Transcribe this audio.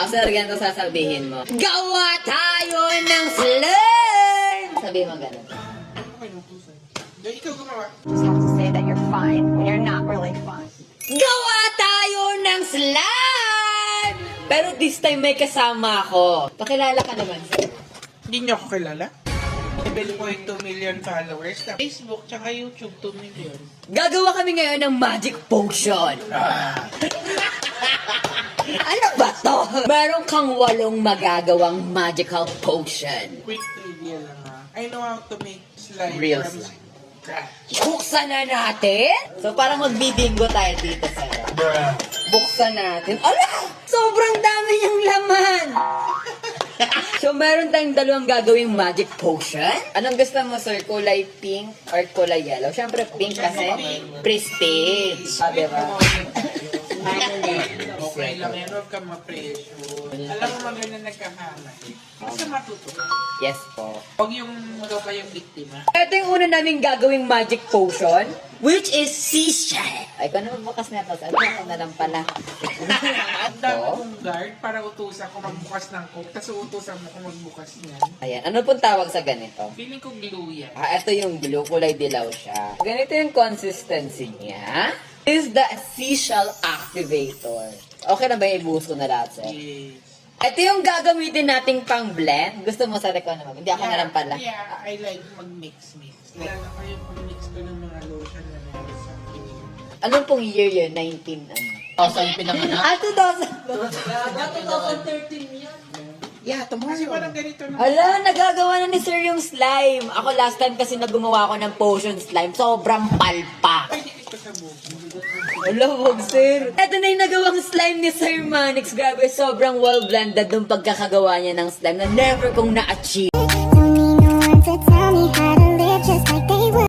Sir, ganito sasabihin mo. Gawa tayo ng slime! Sabihin mo ganun. Ikaw gumawa. Just have to say that you're fine when you're not really fine. Gawa tayo ng slime! Pero this time may kasama ako. Pakilala ka naman, sir. Hindi niyo ako kilala? 7.2 million followers na Facebook tsaka YouTube 2 million. Gagawa kami ngayon ng magic potion. Ano ba to? Meron kang 8 magagawang magical potion. Quick trivia lang ha. I know how to make slime Real from slime. scratch. Buksan na natin? So parang magbibingo tayo dito, sir. Buksan natin. Ala! Sobrang dami niyang laman! So meron tayong 2 gagawing magic potion. Anong gusto mo, sir? Kulay pink or kulay yellow? Siyempre pink kasi prestige. Diba? Okay lang yan, huwag ka ma-pressure. Alam mo maganda nagkakalat. Basta matuto. Yes po. Huwag yung ikaw pa yung biktima. Ito yung una namin gagawing magic potion, which is seashell. Ay, kung ano magbukas na ito, sabi ko na lang pala. Ang dami kong guard para utusan ko magbukas ng coke, tapos utusan mo kung magbukas niyan. Ayan, ano pong tawag sa ganito? Feeling ko glue yan. Ito yung blue, kulay dilaw siya. Ganito yung consistency niya. This is the seashell activator. Okay na ba yung ibuhos ko na lahat, sir? Yes. Ito yung gagamitin nating pang blend. Gusto mo sa ko naman? Hindi ako na lang pala. Yeah, I like mag-mix-mix. Lalo ko yung pag-mix ko ng mga lotion na meron sa akin. Anong pong year yun? 19 ano? Saan pinanganak? 2000. Yeah, Kasi parang ganito na. Ala, nagagawa na ni sir yung slime. Ako last time kasi gumawa ako ng potion slime. Sobrang palpa. Pwede ito sa buko. Ala, wag sir. Ito na yung nagawang slime ni Sir Manix. Grabe, sobrang well-blended nung pagkakagawa niya ng slime na never kong na-achieve.